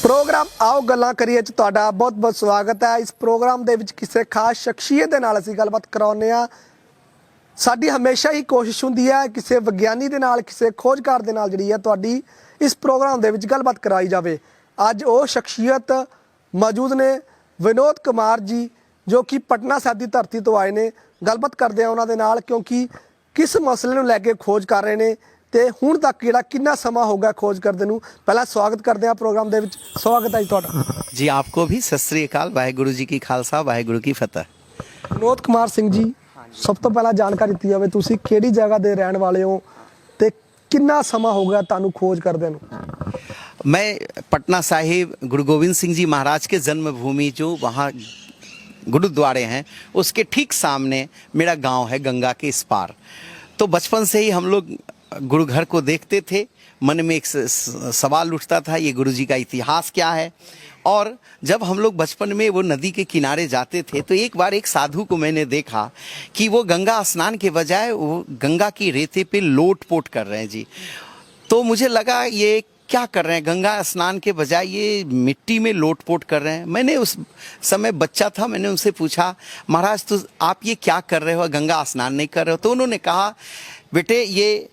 Programme आओ गल्लां करिए च तुहाडा बहुत बहुत स्वागत है। इस प्रोग्राम दे विच किसी खास शख्सियत दे नाल असीं गलबात कराउने आ। साडी हमेशा ही कोशिश हुंदी है किसी विग्यानी दे नाल किसी खोजकार दे नाल जिहड़ी है तुहाडी इस प्रोग्राम दे विच गलबात कराई जावे। अज वो शख्सियत मौजूद ने विनोद कुमार जी जो कि पटना साहिब की धरती तो आए ने। गलबात करते हैं उन्होंने नाल क्योंकि किस मसले नूं लैके खोज कर रहे हैं तो हुण तक किहड़ा कितना समा हो गया खोज करदे नूं। पहला स्वागत करते हैं प्रोग्राम दे विच। स्वागत है जी तुहाडा। जी आपको भी सत श्री अकाल। वाहिगुरु जी की खालसा वाहिगुरु की फतह। विनोद कुमार सिंह जी सब तो पहला जानकारी दी जाए तुसीं किहड़ी जगह दे रहण वाले हो ते कितना समा हो गया तुहानूं खोज करदे नूं। मैं पटना साहिब गुरु गोविंद सिंह जी महाराज के जन्मभूमि जो वहाँ गुरुद्वारे हैं उसके ठीक सामने मेरा गांव है गंगा के इस पार। तो बचपन से ही हम लोग गुरु घर को देखते थे। मन में एक सवाल उठता था ये गुरु जी का इतिहास क्या है। और जब हम लोग बचपन में वो नदी के किनारे जाते थे तो एक बार एक साधु को मैंने देखा कि वो गंगा स्नान के बजाय वो गंगा की रेते पे लोट पोट कर रहे हैं जी। तो मुझे लगा ये क्या कर रहे हैं, गंगा स्नान के बजाय ये मिट्टी में लोटपोट कर रहे हैं। मैंने उस समय बच्चा था, मैंने उनसे पूछा महाराज तो आप ये क्या कर रहे हो, गंगा स्नान नहीं कर रहे हो। तो उन्होंने कहा बेटे ये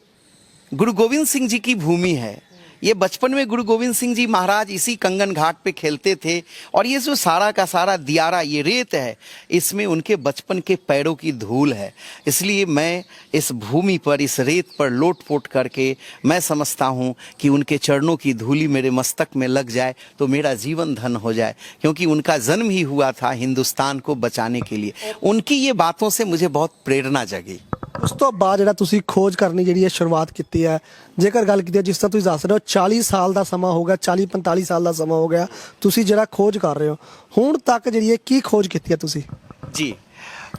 गुरु गोविंद सिंह जी की भूमि है। ये बचपन में गुरु गोविंद सिंह जी महाराज इसी कंगन घाट पे खेलते थे और ये जो सारा का सारा दियारा ये रेत है इसमें उनके बचपन के पैरों की धूल है। इसलिए मैं इस भूमि पर इस रेत पर लोटपोट करके मैं समझता हूँ कि उनके चरणों की धूली मेरे मस्तक में लग जाए तो मेरा जीवन धन हो जाए, क्योंकि उनका जन्म ही हुआ था हिंदुस्तान को बचाने के लिए। उनकी ये बातों से मुझे बहुत प्रेरणा जगी। उस तो बाद जिहड़ा तुसीं खोज करनी जिहड़ी है शुरुआत की है, जेकर गल की जिस तरह तुसीं दस रहे हो 40 साल का समा हो गया, 40-45 साल का समा हो गया तुसीं जिहड़ा खोज कर रहे हो, हुण तक जिहड़ी है की खोज की है तुसीं? जी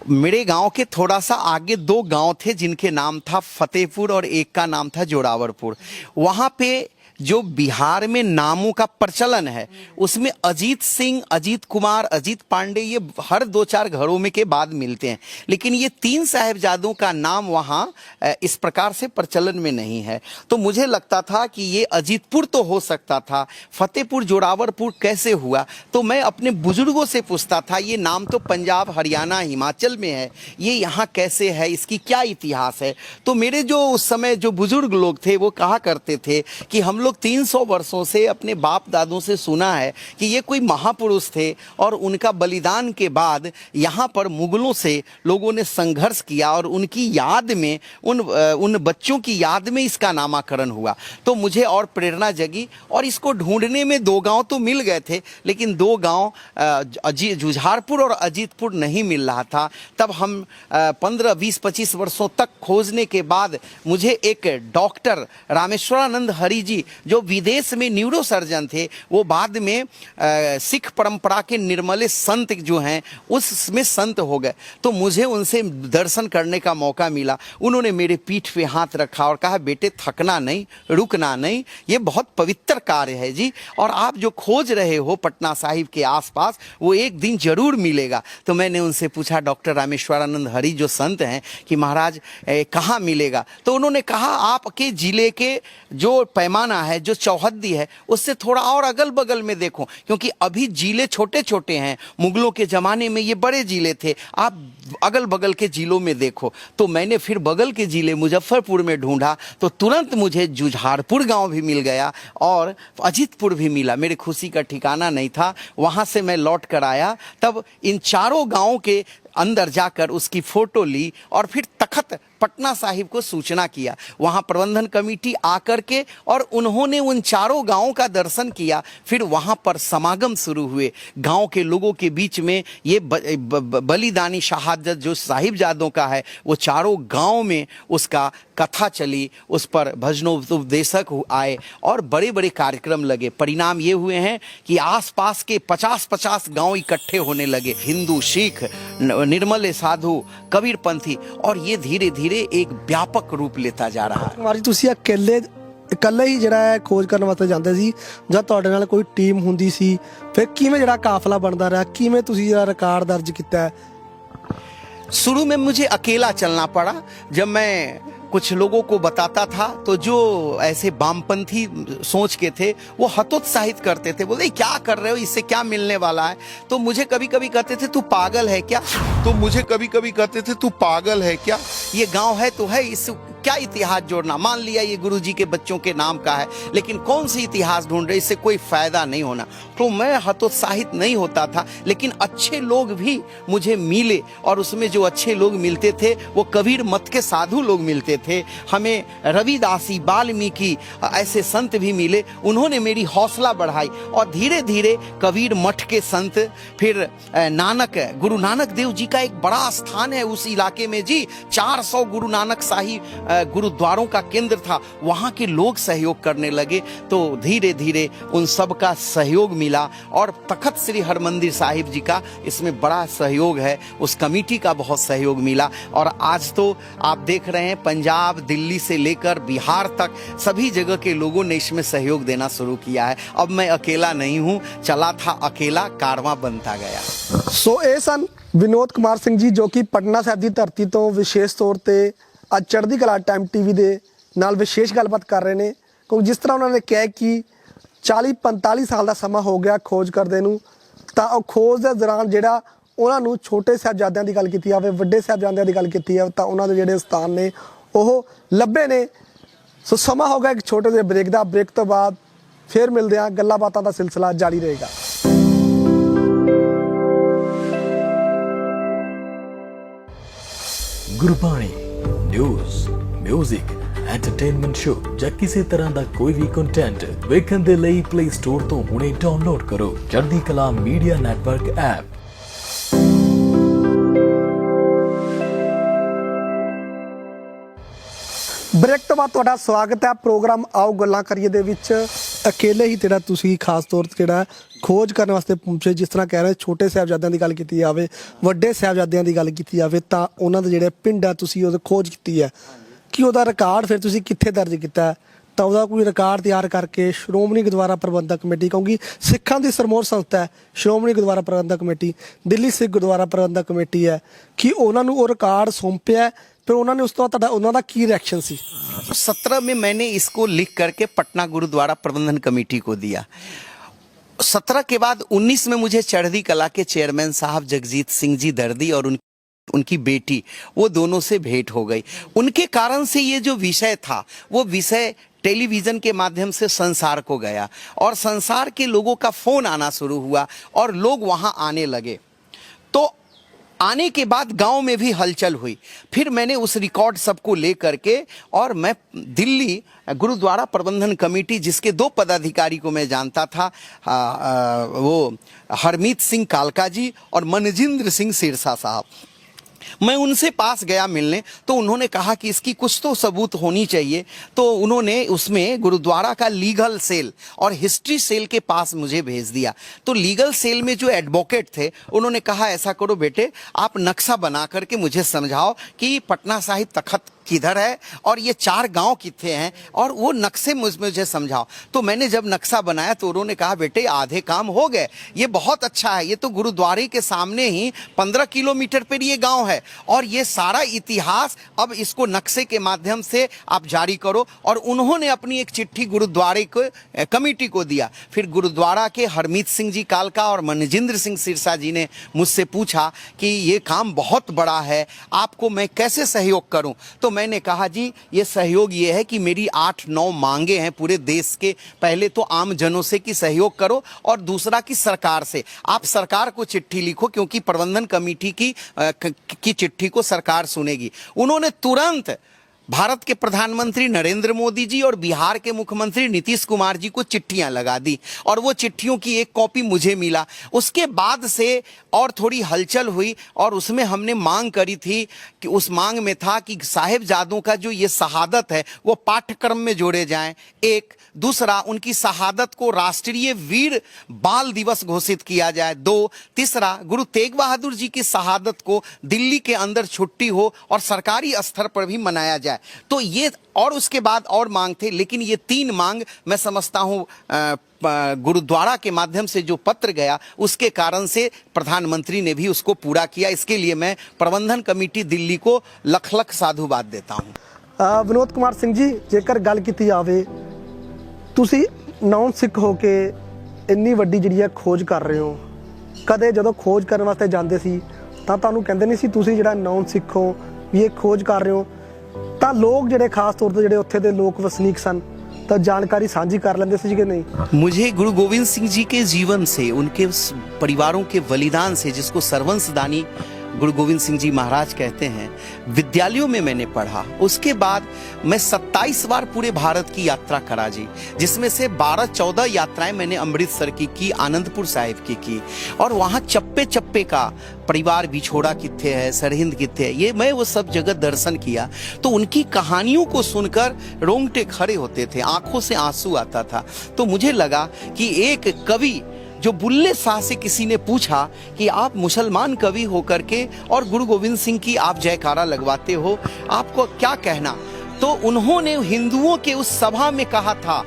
मेरे गांव के थोड़ा सा आगे दो गांव थे जिनके नाम था फतेहपुर और एक का नाम था जोरावरपुर। वहां पे जो बिहार में नामों का प्रचलन है उसमें अजीत सिंह, अजीत कुमार, अजीत पांडे ये हर 2-4 घरों में के बाद मिलते हैं, लेकिन ये 3 साहिबजादों का नाम वहाँ इस प्रकार से प्रचलन में नहीं है। तो मुझे लगता था कि ये अजीतपुर तो हो सकता था, फतेहपुर जोरावरपुर कैसे हुआ। तो मैं अपने बुजुर्गों से पूछता था ये नाम तो पंजाब, हरियाणा, हिमाचल में है, ये यहाँ कैसे है, इसकी क्या इतिहास है। तो मेरे जो उस समय जो बुजुर्ग लोग थे वो कहा करते थे कि हम लोग 300 वर्षों से अपने बाप दादों से सुना है कि ये कोई महापुरुष थे और उनका बलिदान के बाद यहाँ पर मुगलों से लोगों ने संघर्ष किया और उनकी याद में उन बच्चों की याद में इसका नामकरण हुआ। तो मुझे और प्रेरणा जगी और इसको ढूंढने में 2 गांव तो मिल गए थे, लेकिन 2 गांव जुझारपुर और अजीतपुर नहीं मिल रहा था। तब हम 15, 20, 25 वर्षों तक खोजने के बाद मुझे एक डॉक्टर रामेश्वरानंद हरि जी जो विदेश में न्यूरो सर्जन थे, वो बाद में सिख परंपरा के निर्मले संत जो हैं उसमें संत हो गए। तो मुझे उनसे दर्शन करने का मौका मिला। उन्होंने मेरे पीठ पे हाथ रखा और कहा बेटे थकना नहीं, रुकना नहीं, ये बहुत पवित्र कार्य है जी, और आप जो खोज रहे हो पटना साहिब के आसपास वो एक दिन जरूर मिलेगा। तो मैंने उनसे पूछा डॉक्टर रामेश्वरानंद हरि जो संत हैं कि महाराज कहाँ मिलेगा। तो उन्होंने कहा आपके जिले के जो पैमाना है, जो चौहद्दी है, उससे थोड़ा और अगल बगल में देखो, क्योंकि अभी जिले छोटे छोटे हैं, मुगलों के ज़माने में ये बड़े जिले थे, आप अगल बगल के जिलों में देखो। तो मैंने फिर बगल के जिले मुजफ्फरपुर में ढूंढा तो तुरंत मुझे जुझारपुर गांव भी मिल गया और अजीतपुर भी मिला। मेरे खुशी का ठिकाना नहीं था। वहाँ से मैं लौट कर आया, तब इन चारों गाँव के अंदर जाकर उसकी फोटो ली और फिर तखत पटना साहिब को सूचना किया। वहाँ प्रबंधन कमेटी आकर के और उन्होंने उन चारों गांवों का दर्शन किया। फिर वहाँ पर समागम शुरू हुए गांव के लोगों के बीच में। ये बलिदानी शहादत जो साहिबजादों का है वो चारों गांव में उसका कथा चली, उस पर भजनोपदेशक आए और बड़े बड़े कार्यक्रम लगे। परिणाम ये हुए हैं कि आसपास के 50-50 गांव इकट्ठे होने लगे, हिंदू, सिख, निर्मले साधु, कबीरपंथी, और ये धीरे धीरे एक व्यापक रूप लेता जा रहा है। हमारी तुसीं इकल्ले ही जिहड़ा है खोज करने वास्ते जांदे सी जां तुहाडे नाल कोई टीम हुंदी सी, फिर किवें जिहड़ा काफला बनदा रहा, किवें तुसीं जिहड़ा रिकॉर्ड दर्ज कीता है? शुरू में मुझे अकेला चलना पड़ा। जब मैं कुछ लोगों को बताता था तो जो ऐसे वामपंथी सोच के थे वो हतोत्साहित करते थे, बोले क्या कर रहे हो, इससे क्या मिलने वाला है। तो मुझे कभी कभी कहते थे तू पागल है क्या, ये गांव है तो है, इस क्या इतिहास जोड़ना, मान लिया ये गुरुजी के बच्चों के नाम का है लेकिन कौन सी इतिहास ढूंढ रहे, इससे कोई फायदा नहीं होना। तो मैं हतोत्साहित नहीं होता था, लेकिन अच्छे लोग भी मुझे मिले और उसमें जो अच्छे लोग मिलते थे वो कबीर मत के साधु लोग मिलते थे, हमें रविदासी, वाल्मीकि ऐसे संत भी मिले, उन्होंने मेरी हौसला बढ़ाई और धीरे धीरे कबीर मठ के संत, फिर नानक, गुरु नानक देव जी का एक बड़ा स्थान है उस इलाके में जी, 400 गुरु नानक शाही गुरुद्वारों का केंद्र था, वहां के लोग सहयोग करने लगे। तो धीरे धीरे उन सब का सहयोग मिला और तखत श्री हरमंदिर साहिब जी का इसमें बड़ा सहयोग है, उस कमेटी का बहुत सहयोग मिला। और आज तो आप देख रहे हैं पंजाब, दिल्ली से लेकर बिहार तक सभी जगह के लोगों ने इसमें सहयोग देना शुरू किया है। अब मैं अकेला नहीं हूं, चला था अकेला, कारवां बनता गया। सो ਇਹ ਸਨ ਵਿਨੋਦ ਕੁਮਾਰ ਸਿੰਘ ਜੀ ਜੋ ਕਿ ਪਟਨਾ ਸਾਹਿਬ ਦੀ ਧਰਤੀ ਤੋਂ ਵਿਸ਼ੇਸ਼ ਤੌਰ ਤੇ ਅੱਜ ਚੜ੍ਹਦੀ ਕਲਾ ਟਾਈਮ ਟੀਵੀ ਦੇ ਨਾਲ ਵਿਸ਼ੇਸ਼ ਗੱਲਬਾਤ ਕਰ ਰਹੇ ਨੇ, ਕਿਉਂਕਿ ਜਿਸ ਤਰ੍ਹਾਂ ਉਹਨਾਂ ਨੇ ਕਿਹਾ ਕਿ 40-45 ਸਾਲ ਦਾ ਸਮਾਂ ਹੋ ਗਿਆ ਖੋਜ ਕਰਦੇ ਨੂੰ, ਤਾਂ ਉਹ ਖੋਜ ਦੇ ਦੌਰਾਨ ਜਿਹੜਾ ਉਹਨਾਂ ਨੂੰ ਛੋਟੇ ਸਾਹਿਬਜ਼ਾਦਿਆਂ ਦੀ ਗੱਲ ਕੀਤੀ ਜਾਵੇ, ਵੱਡੇ ਸਾਹਿਬਜ਼ਾਦਿਆਂ ਦੀ ਗੱਲ ਕੀਤੀ ਜਾਵੇ, ਤਾਂ ਉਹਨਾਂ ਦੇ ਜਿਹੜੇ ਸਥਾਨ ਨੇ ਉਹ ਲੱਭੇ ਨੇ। ਸੋ ਸਮਾਂ ਹੋ ਗਿਆ ਇੱਕ ਛੋਟੇ ਜਿਹੇ ਬ੍ਰੇਕ ਦਾ, ਬ੍ਰੇਕ ਤੋਂ ਬਾਅਦ ਫਿਰ ਮਿਲਦੇ ਹਾਂ, ਗੱਲਾਂ ਬਾਤਾਂ ਦਾ ਸਿਲਸਿਲਾ ਜਾਰੀ ਰਹੇਗਾ। Gurbani news, music, entertainment show ਜਾਂ ਕਿਸੇ ਤਰ੍ਹਾਂ ਦਾ ਕੋਈ ਵੀ ਕੰਟੈਂਟ ਵੇਖਣ ਦੇ ਲਈ ਪਲੇ ਸਟੋਰ ਤੋਂ ਹੁਣੇ ਡਾਊਨਲੋਡ ਕਰੋ ਚੜ੍ਹਦੀ ਕਲਾ ਮੀਡੀਆ ਨੈਟਵਰਕ ਐਪ। ਬ੍ਰੇਕ ਤੋਂ ਬਾਅਦ ਤੁਹਾਡਾ ਸਵਾਗਤ ਹੈ ਪ੍ਰੋਗਰਾਮ ਆਓ ਗੱਲਾਂ ਕਰੀਏ ਦੇ ਵਿੱਚ। ਅਕੇਲੇ ਹੀ ਜਿਹੜਾ ਤੁਸੀਂ ਖਾਸ ਤੌਰ ਤੇ ਜਿਹੜਾ ਖੋਜ ਕਰਨ ਵਾਸਤੇ ਪਹੁੰਚੇ, ਜਿਸ ਤਰ੍ਹਾਂ ਕਹਿ ਰਹੇ ਛੋਟੇ ਸਾਹਿਬਜ਼ਾਦਿਆਂ ਦੀ ਗੱਲ ਕੀਤੀ ਜਾਵੇ, ਵੱਡੇ ਸਾਹਿਬਜ਼ਾਦਿਆਂ ਦੀ ਗੱਲ ਕੀਤੀ ਜਾਵੇ, ਤਾਂ ਉਹਨਾਂ ਦੇ ਜਿਹੜੇ ਪਿੰਡ ਆ ਤੁਸੀਂ ਉਹਦੀ ਖੋਜ ਕੀਤੀ ਹੈ ਕਿ ਉਹਦਾ ਰਿਕਾਰਡ ਫਿਰ ਤੁਸੀਂ ਕਿੱਥੇ ਦਰਜ ਕੀਤਾ, ਤਾਂ ਉਹਦਾ ਕੋਈ ਰਿਕਾਰਡ ਤਿਆਰ ਕਰਕੇ ਸ਼੍ਰੋਮਣੀ ਗੁਰਦੁਆਰਾ ਪ੍ਰਬੰਧਕ ਕਮੇਟੀ, ਕਿਉਂਕਿ ਸਿੱਖਾਂ ਦੀ ਸਰਮੋਰ ਸੰਸਥਾ ਹੈ ਸ਼੍ਰੋਮਣੀ ਗੁਰਦੁਆਰਾ ਪ੍ਰਬੰਧਕ ਕਮੇਟੀ, ਦਿੱਲੀ ਸਿੱਖ ਗੁਰਦੁਆਰਾ ਪ੍ਰਬੰਧਕ ਕਮੇਟੀ ਹੈ, ਕਿ ਉਹਨਾਂ ਨੂੰ ਉਹ ਰਿਕਾਰਡ ਸੌਂਪਿਆ, फिर उन्होंने उस तो उन्होंने की रिएक्शन सी। 17 में मैंने इसको लिख करके पटना गुरुद्वारा प्रबंधन कमेटी को दिया। 17 के बाद 19 में मुझे चढ़ती कला के चेयरमैन साहब जगजीत सिंह जी दर्दी और उनकी बेटी, वो दोनों से भेंट हो गई। उनके कारण से ये जो विषय था वो विषय टेलीविज़न के माध्यम से संसार को गया और संसार के लोगों का फ़ोन आना शुरू हुआ और लोग वहाँ आने लगे। तो आने के बाद गांव में भी हलचल हुई। फिर मैंने उस रिकॉर्ड सबको ले करके और मैं दिल्ली गुरुद्वारा प्रबंधन कमेटी, जिसके 2 पदाधिकारी को मैं जानता था, वो हरमीत सिंह कालका जी और मनजिंद्र सिंह सिरसा साहब, मैं उनसे पास गया मिलने। तो उन्होंने कहा कि इसकी कुछ तो सबूत होनी चाहिए। तो उन्होंने उसमें गुरुद्वारा का लीगल सेल और हिस्ट्री सेल के पास मुझे भेज दिया। तो लीगल सेल में जो एडवोकेट थे उन्होंने कहा ऐसा करो बेटे, आप नक्शा बना करके मुझे समझाओ कि पटना साहिब तखत किधर है और ये 4 गांव कितने हैं, और वो नक्शे मुझे समझाओ। तो मैंने जब नक्शा बनाया तो उन्होंने कहा बेटे आधे काम हो गए, ये बहुत अच्छा है, ये तो गुरुद्वारे के सामने ही 15 किलोमीटर पर ये गांव है और ये सारा इतिहास अब इसको नक्शे के माध्यम से आप जारी करो। और उन्होंने अपनी एक चिट्ठी गुरुद्वारे को कमेटी को दिया। फिर गुरुद्वारा के हरमीत सिंह जी कालका और मनजिंद्र सिंह सिरसा जी ने मुझसे पूछा कि ये काम बहुत बड़ा है, आपको मैं कैसे सहयोग करूं। तो मैंने कहा जी ये सहयोग ये है कि मेरी 8-9 मांगे हैं पूरे देश के। पहले तो आम जनों से कि सहयोग करो और दूसरा कि सरकार से, आप सरकार को चिट्ठी लिखो क्योंकि प्रबंधन कमेटी की चिट्ठी को सरकार सुनेगी। उन्होंने तुरंत भारत के प्रधानमंत्री नरेंद्र मोदी जी और बिहार के मुख्यमंत्री नीतीश कुमार जी को चिट्ठियां लगा दी और वो चिट्ठियों की एक कॉपी मुझे मिला। उसके बाद से और थोड़ी हलचल हुई और उसमें हमने मांग करी थी कि उस मांग में था कि साहिबजादों का जो ये शहादत है वो पाठ्यक्रम में जोड़े जाएं। एक दूसरा, उनकी शहादत को राष्ट्रीय वीर बाल दिवस घोषित किया जाए। 2, तीसरा, गुरु तेग बहादुर जी की शहादत को दिल्ली के अंदर छुट्टी हो और सरकारी स्तर पर भी मनाया जाए। तो ये और उसके बाद और मांग थे, लेकिन ये 3 मांग मैं समझता हूं गुरुद्वारा के माध्यम से जो पत्र गया उसके कारण से प्रधानमंत्री ने भी उसको पूरा किया। इसके लिए मैं प्रबंधन कमेटी दिल्ली को लख लख साधुवाद देता हूं। ਵਿਨੋਦ ਕੁਮਾਰ ਸਿੰਘ ਜੀ, ਜੇਕਰ ਗੱਲ ਕੀਤੀ ਜਾਵੇ, ਤੁਸੀਂ ਨਾਨ ਸਿੱਖ ਹੋ ਕੇ ਇੰਨੀ ਵੱਡੀ ਜਿਹੜੀ ਹੈ ਖੋਜ ਕਰ ਰਹੇ ਹੋ, ਕਦੇ ਜਦੋਂ ਖੋਜ ਕਰਨ ਵਾਸਤੇ ਜਾਂਦੇ ਸੀ ਤਾਂ ਤੁਹਾਨੂੰ ਕਹਿੰਦੇ ਨਹੀਂ ਸੀ ਤੁਸੀਂ ਜਿਹੜਾ ਨਾਨ ਸਿੱਖ ਹੋ ਵੀ ਇਹ ਖੋਜ ਕਰ ਰਹੇ ਹੋ, ਤਾਂ ਲੋਕ ਜਿਹੜੇ ਖਾਸ ਤੌਰ ਤੇ ਜਿਹੜੇ ਉੱਥੇ ਦੇ ਲੋਕ ਵਸਨੀਕ ਸਨ तो जानकारी साझी कर लेंगे सी कि नहीं? मुझे गुरु गोविंद सिंह जी के जीवन से, उनके परिवारों के बलिदान से, जिसको सर्वंसदानी गुरु गोविंद सिंह जी महाराज कहते हैं, विद्यालयों में मैंने पढ़ा। उसके बाद मैं 27 बार पूरे भारत की यात्रा करा जी, जिसमें से 12-14 यात्राएं मैंने अमृतसर की आनंदपुर साहिब की और वहाँ चप्पे चप्पे का परिवार बिछोड़ा कित्थे है, सरहिंद कित्थे है, ये मैं वो सब जगह दर्शन किया। तो उनकी कहानियों को सुनकर रोंगटे खड़े होते थे, आंखों से आंसू आता था। तो मुझे लगा कि एक कवि, जो बुल्ले शाह से किसी ने पूछा कि आप मुसलमान कवि होकर के और गुरु गोविंद सिंह की आप जयकारा लगवाते हो, आपको क्या कहना? तो उन्होंने हिंदुओं के उस सभा में कहा था,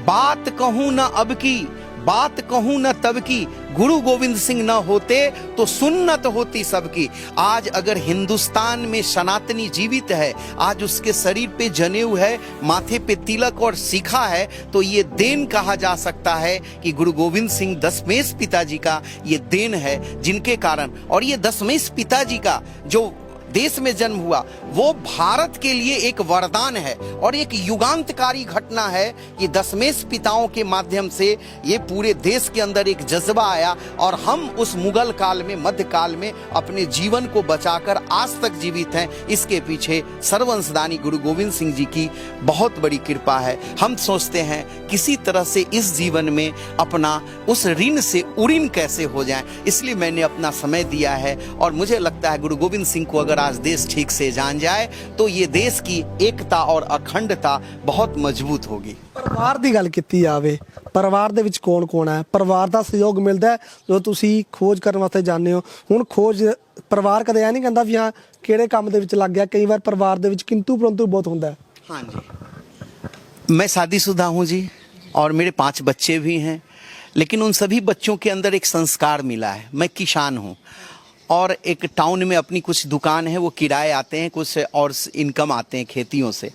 बात कहूं न अब की, बात कहूं न तब की, गुरु गोविंद सिंह न होते तो सुन्नत होती सबकी। आज अगर हिंदुस्तान में सनातनी जीवित है, आज उसके शरीर पे जनेऊ है, माथे पे तिलक और शिखा है, तो ये देन कहा जा सकता है कि गुरु गोविंद सिंह दशमेश पिताजी का ये देन है, जिनके कारण, और ये दशमेश पिताजी का जो देश में जन्म हुआ वो भारत के लिए एक वरदान है और एक युगांतकारी घटना है कि दशमेश पिताओं के माध्यम से ये पूरे देश के अंदर एक जज्बा आया और हम उस मुगल काल में, मध्य काल में अपने जीवन को बचाकर आज तक जीवित हैं। इसके पीछे सर्वंशदानी गुरु गोविंद सिंह जी की बहुत बड़ी कृपा है। हम सोचते हैं किसी तरह से इस जीवन में अपना उस ऋण से उऋण कैसे हो जाए, इसलिए मैंने अपना समय दिया है और मुझे लगता है गुरु गोविंद सिंह को अगर आज देश ठीक से जान जाए तो ये देश की एकता और अखंडता बहुत मजबूत होगी। परिवार की गल की जाए, परिवार दे विच कौन कौन है, परिवार का सहयोग मिलता है जो तुसी खोज करने वास्ते जाने हो? हुण खोज परिवार कदे ऐ नहीं कहंदा भी हाँ किहड़े काम दे विच लग गया, कई बार परिवार दे विच किंतु परंतु बहुत हुंदा है। हाँ जी, मैं शादीशुदा हूँ जी और मेरे 5 बच्चे भी हैं, लेकिन उन सभी बच्चों के अंदर एक संस्कार मिला है। मैं किसान हूँ और एक टाउन में अपनी कुछ दुकान है, वो किराए आते हैं, कुछ और इनकम आते हैं खेतियों से।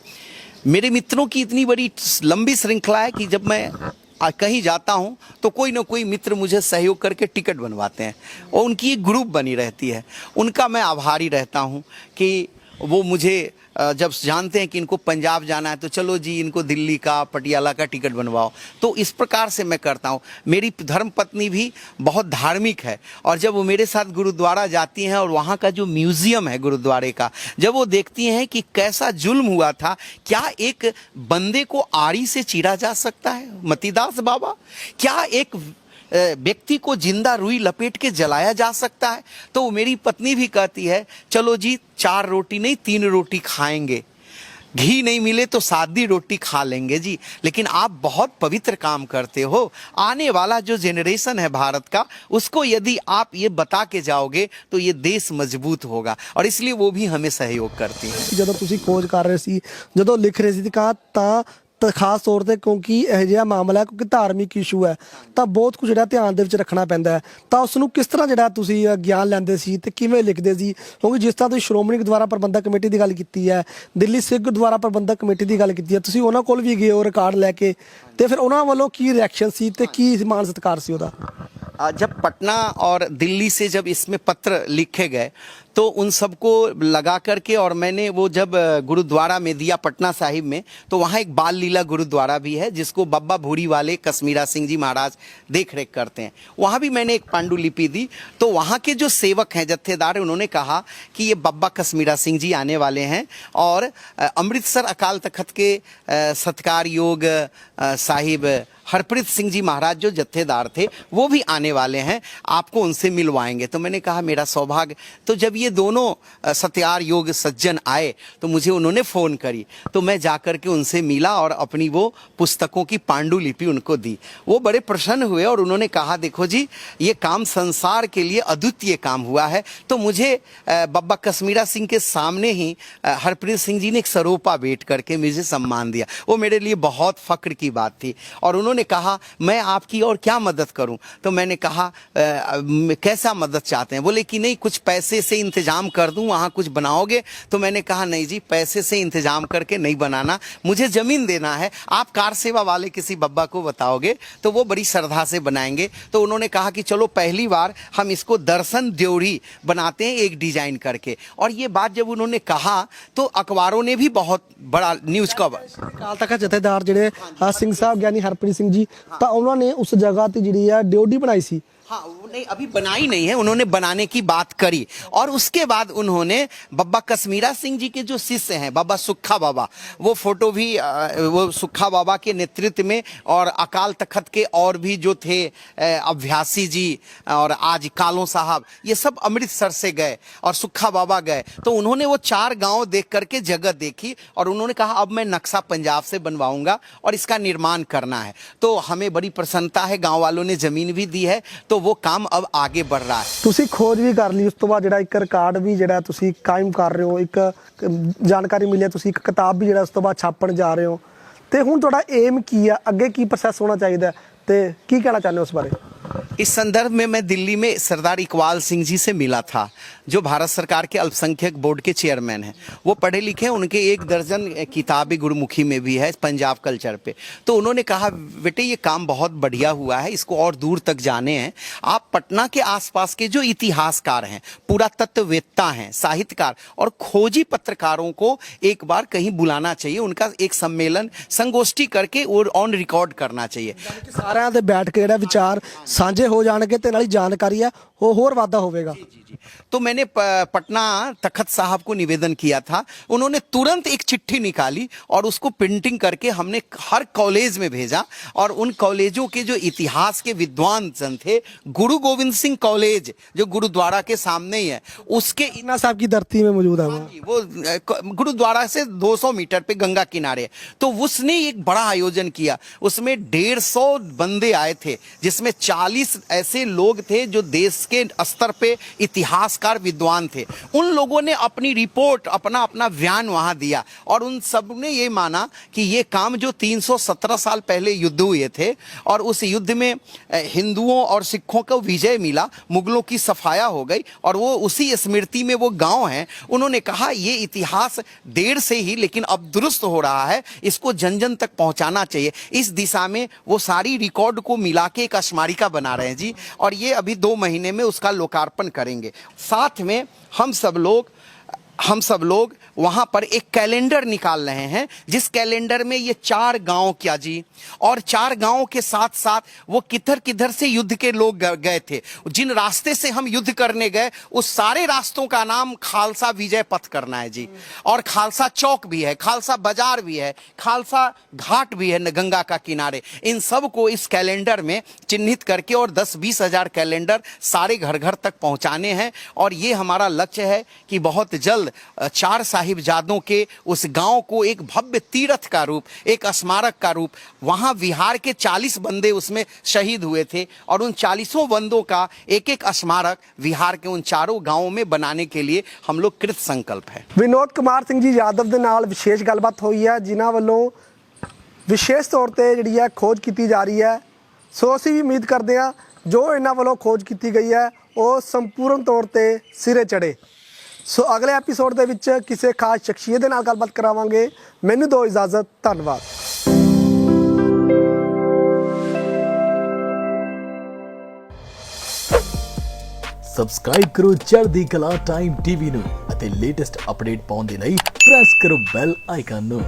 मेरे मित्रों की इतनी बड़ी लंबी श्रृंखला है कि जब मैं कहीं जाता हूं तो कोई ना कोई मित्र मुझे सहयोग करके टिकट बनवाते हैं और उनकी एक ग्रुप बनी रहती है। उनका मैं आभारी रहता हूं कि वो मुझे जब जानते हैं कि इनको पंजाब जाना है तो चलो जी इनको दिल्ली का, पटियाला का टिकट बनवाओ। तो इस प्रकार से मैं करता हूँ। मेरी धर्मपत्नी भी बहुत धार्मिक है और जब वो मेरे साथ गुरुद्वारा जाती हैं और वहाँ का जो म्यूजियम है गुरुद्वारे का, जब वो देखती हैं कि कैसा जुल्म हुआ था, क्या एक बंदे को आरी से चीरा जा सकता है मतीदास बाबा, क्या एक व्यक्ति को जिंदा रुई लपेट के जलाया जा सकता है, तो मेरी पत्नी भी कहती है चलो जी 4 रोटी नहीं 3 रोटी खाएंगे, घी नहीं मिले तो सादी रोटी खा लेंगे जी। लेकिन आप बहुत पवित्र काम करते हो, आने वाला जो जेनरेशन है भारत का, उसको यदि आप ये बता के जाओगे तो ये देश मजबूत होगा और इसलिए वो भी हमें सहयोग करती है। ਜਦੋਂ ਤੁਸੀਂ ਖੋਜ ਕਰ ਰਹੇ ਸੀ, ਜਦੋਂ ਲਿਖ ਰਹੇ ਸੀ ਤਾਂ ਖਾਸ ਤੌਰ ਤੇ ਕਿਉਂਕਿ ਇਹ ਜਿਹਾ ਮਾਮਲਾ ਹੈ, ਕਿਉਂਕਿ ਧਾਰਮਿਕ ਇਸ਼ੂ ਹੈ ਤਾਂ ਬਹੁਤ ਕੁਝ ਜਿਹੜਾ ਧਿਆਨ ਦੇ ਵਿੱਚ ਰੱਖਣਾ ਪੈਂਦਾ ਹੈ, ਤਾਂ ਉਸ ਨੂੰ ਕਿਸ ਤਰ੍ਹਾਂ ਜਿਹੜਾ ਤੁਸੀਂ ਗਿਆਨ ਲੈਂਦੇ ਸੀ ਤੇ ਕਿਵੇਂ ਲਿਖਦੇ ਸੀ? ਕਿਉਂਕਿ ਜਿਸ ਤਰ੍ਹਾਂ ਤੁਸੀਂ ਸ਼੍ਰੋਮਣੀ ਗੁਰਦੁਆਰਾ ਪ੍ਰਬੰਧਕ ਕਮੇਟੀ ਦੀ ਗੱਲ ਕੀਤੀ ਹੈ, ਦਿੱਲੀ ਸਿੱਖ ਗੁਰਦੁਆਰਾ ਪ੍ਰਬੰਧਕ ਕਮੇਟੀ ਦੀ ਗੱਲ ਕੀਤੀ ਹੈ, ਤੁਸੀਂ ਉਹਨਾਂ ਕੋਲ ਵੀ ਗਏ ਹੋ ਰਿਕਾਰਡ ਲੈ ਕੇ, ਤੇ ਫਿਰ ਉਹਨਾਂ ਵੱਲੋਂ ਕੀ ਰਿਐਕਸ਼ਨ ਸੀ ਤੇ ਕੀ ਮਾਨ ਸਤਿਕਾਰ ਸੀ ਉਹਦਾ? जब पटना और दिल्ली से जब इसमें पत्र लिखे गए तो उन सबको लगा करके, और मैंने वो जब गुरुद्वारा में दिया पटना साहिब में, तो वहाँ एक बाल लीला गुरुद्वारा भी है जिसको बब्बा भूरी वाले कश्मीरा सिंह जी महाराज देख रेख करते हैं। वहाँ भी मैंने एक पांडुलिपि दी। तो वहाँ के जो सेवक हैं, जत्थेदार हैं, उन्होंने कहा कि ये बब्बा कश्मीरा सिंह जी आने वाले हैं और अमृतसर अकाल तख्त के सत्कार योग साहिब हरप्रीत सिंह जी महाराज जो जत्थेदार थे वो भी आने वाले हैं, आपको उनसे मिलवाएंगे। तो मैंने कहा मेरा सौभाग्य। तो जब ये दोनों सत्यार योग सज्जन आए तो मुझे उन्होंने फ़ोन करी, तो मैं जाकर के उनसे मिला और अपनी वो पुस्तकों की पांडुलिपि उनको दी। वो बड़े प्रसन्न हुए और उन्होंने कहा देखो जी ये काम संसार के लिए अद्वितीय काम हुआ है। तो मुझे बब्बा कश्मीरा सिंह के सामने ही हरप्रीत सिंह जी ने एक सरोपा भेंट करके मुझे सम्मान दिया। वो मेरे लिए बहुत फ़ख्र की बात थी। और उन्होंने कहा मैं आपकी और क्या मदद करूं? तो मैंने कहा कैसा मदद चाहते हैं? बोले कि नहीं कुछ पैसे से इन इंतजाम कर दूं, वहां कुछ बनाओगे? तो मैंने कहा नहीं जी, पैसे से इंतजाम करके नहीं बनाना, मुझे जमीन देना है, आप कार सेवा वाले किसी बब्बा को बताओगे तो वो बड़ी श्रद्धा से बनाएंगे। तो उन्होंने कहा कि चलो पहली बार हम इसको दर्शन द्योरी बनाते हैं एक डिजाइन करके। और ये बात जब उन्होंने कहा तो अखबारों ने भी बहुत बड़ा न्यूज कवर। ਅਕਾਲ ਤਖਤ ਜਥੇਦਾਰ ਜਿਹੜੇ ਸਿੰਘ ਸਾਹਿਬ ਗਿਆਨੀ ਹਰਪ੍ਰੀਤ ਸਿੰਘ ਜੀ ਤਾਂ ਉਹਨਾਂ ਨੇ ਉਸ ਜਗ੍ਹਾ ਤੇ ਜਿਹੜੀ ਆ ਡਿਓਡੀ ਬਣਾਈ ਸੀ। हाँ, वो नहीं, अभी बनाई नहीं है, उन्होंने बनाने की बात करी। और उसके बाद उन्होंने बाबा कश्मीरा सिंह जी के जो शिष्य हैं, बाबा सुक्खा बाबा, वो फोटो भी वो सुक्खा बाबा के नेतृत्व में, और अकाल तखत के और भी जो थे अभ्यासी जी और आज कालों साहब, ये सब अमृतसर से गए और सुक्खा बाबा गए। तो उन्होंने वो 4 गांव देख करके जगह देखी और उन्होंने कहा अब मैं नक्शा पंजाब से बनवाऊंगा और इसका निर्माण करना है। तो हमें बड़ी प्रसन्नता है, गांव वालों ने जमीन भी दी है, तो वो काम अब आगे बढ़ रहा है। ਤੁਸੀਂ ਖੋਜ ਵੀ ਕਰ ਲਈ, ਉਸ ਤੋਂ ਬਾਅਦ ਜਿਹੜਾ ਇੱਕ ਰਿਕਾਰਡ ਵੀ ਜਿਹੜਾ ਤੁਸੀਂ ਕਾਇਮ ਕਰ ਰਹੇ ਹੋ, ਇੱਕ ਜਾਣਕਾਰੀ ਮਿਲੀ ਹੈ, ਤੁਸੀਂ ਇੱਕ ਕਿਤਾਬ ਵੀ ਜਿਹੜਾ ਉਸ ਤੋਂ ਬਾਅਦ ਛਾਪਣ ਜਾ ਰਹੇ ਹੋ, ਤੇ ਹੁਣ ਤੁਹਾਡਾ ਏਮ ਕੀ ਆ, ਅੱਗੇ ਕੀ ਪ੍ਰੋਸੈਸ ਹੋਣਾ ਚਾਹੀਦਾ ਤੇ ਕੀ ਕਹਿਣਾ ਚਾਹੁੰਦੇ ਹੋ ਉਸ ਬਾਰੇ? इस संदर्भ में मैं दिल्ली में सरदार इकबाल सिंह जी से मिला था, जो भारत सरकार के अल्पसंख्यक बोर्ड के चेयरमैन हैं। वो पढ़े लिखे हैं, उनके 1 दर्जन किताबें गुरुमुखी में भी है पंजाब कल्चर पे। तो उन्होंने कहा बेटे ये काम बहुत बढ़िया हुआ है, इसको और दूर तक जाने हैं। आप पटना के आसपास के जो इतिहासकार हैं, पुरातत्ववेत्ता हैं, साहित्यकार और खोजी पत्रकारों को एक बार कहीं बुलाना चाहिए, उनका एक सम्मेलन संगोष्ठी करके और ऑन रिकॉर्ड करना चाहिए। ਸਾਰਿਆਂ ਦੇ ਬੈਠ ਕੇ ਜਿਹੜਾ ਵਿਚਾਰ ਸਾਂਝੇ ਹੋ ਜਾਣਗੇ ਤੇ ਨਾਲ ਹੀ ਜਾਣਕਾਰੀ ਆ ਉਹ ਹੋਰ ਵਾਧਾ ਹੋਵੇਗਾ। तो मैंने पटना तखत साहब को निवेदन किया था, उन्होंने तुरंत एक चिट्ठी निकाली और उसको प्रिंटिंग करके हमने हर कॉलेज में भेजा। और उन कॉलेजों के जो इतिहास के विद्वान जन थे, गुरु गोविंद सिंह कॉलेज जो गुरुद्वारा के सामने ही है, उसके इना साहब की धरती में मौजूद है वो गुरुद्वारा से 200 मीटर पे गंगा किनारे। तो उसने एक बड़ा आयोजन किया, उसमें 150 बंदे आए थे, जिसमें 40 ऐसे लोग थे जो देश के स्तर पे इतिहासकार विद्वान थे। उन लोगों ने अपनी रिपोर्ट, अपना अपना बयान वहां दिया और उन सब ने ये माना कि ये काम जो 317 साल पहले युद्ध हुए थे और उस युद्ध में हिंदुओं और सिखों को विजय मिला, मुगलों की सफाया हो गई और वो उसी स्मृति में वो गांव हैं। उन्होंने कहा ये इतिहास देर से ही लेकिन अब दुरुस्त हो रहा है, इसको जन जन तक पहुंचाना चाहिए। इस दिशा में वो सारी रिकॉर्ड को मिला के एक स्मारिका बना रहे हैं जी, और ये अभी 2 महीने में उसका लोकार्पण करेंगे। साथ में हम सब लोग वहां पर एक कैलेंडर निकाल रहे हैं, जिस कैलेंडर में ये 4 गांव क्या जी, और 4 गांवों के साथ साथ वो किधर किधर से युद्ध के लोग गए थे, जिन रास्ते से हम युद्ध करने गए उस सारे रास्तों का नाम खालसा विजय पथ करना है जी। और खालसा चौक भी है, खालसा बाजार भी है, खालसा घाट भी है गंगा का किनारे। इन सब को इस कैलेंडर में चिन्हित करके और 10-20 हजार कैलेंडर सारे घर घर तक पहुंचाने हैं। और ये हमारा लक्ष्य है कि बहुत जल्द 4 साहिबजादों के उस गांव को एक भव्य तीर्थ का रूप, एक स्मारक का रूप, वहां बिहार के 40 बंदे उसमें शहीद हुए थे और उन 40 बंदों का एक स्मारक बिहार के उन 4 गांवों में बनाने के लिए हम लोग कृत संकल्प है। ਵਿਨੋਦ ਕੁਮਾਰ ਸਿੰਘ ਜੀ ਯਾਦਵ ਦੇ ਨਾਲ ਵਿਸ਼ੇਸ਼ ਗੱਲਬਾਤ ਹੋਈ ਹੈ, ਜਿਨ੍ਹਾਂ ਵੱਲੋਂ ਵਿਸ਼ੇਸ਼ ਤੌਰ ਤੇ ਜਿਹੜੀ ਹੈ ਖੋਜ ਕੀਤੀ ਜਾ ਰਹੀ ਹੈ। ਸੋ ਅਸੀਂ ਵੀ ਉਮੀਦ ਕਰਦੇ ਹਾਂ ਜੋ ਇਹਨਾਂ ਵੱਲੋਂ ਖੋਜ ਕੀਤੀ ਗਈ ਹੈ ਉਹ ਸੰਪੂਰਨ ਤੌਰ ਤੇ ਸਿਰੇ ਚੜੇ। ਸੋ ਅਗਲੇ ਐਪੀਸੋਡ ਦੇ ਵਿੱਚ ਕਿਸੇ ਖਾਸ ਸ਼ਖਸੀਅਤ ਦੇ ਨਾਲ ਗੱਲਬਾਤ ਕਰਾਵਾਂਗੇ। ਮੈਨੂੰ ਦਿਓ ਇਜਾਜ਼ਤ, ਧੰਨਵਾਦ। ਸਬਸਕ੍ਰਾਈਬ ਕਰੋ ਚੜ੍ਹਦੀ ਕਲਾ ਟਾਈਮ ਟੀਵੀ ਨੂੰ ਅਤੇ ਲੇਟੈਸਟ ਅਪਡੇਟ ਪਾਉਣ ਦੇ ਲਈ ਪ੍ਰੈਸ ਕਰੋ ਬੈਲ ਆਈਕਨ ਨੂੰ।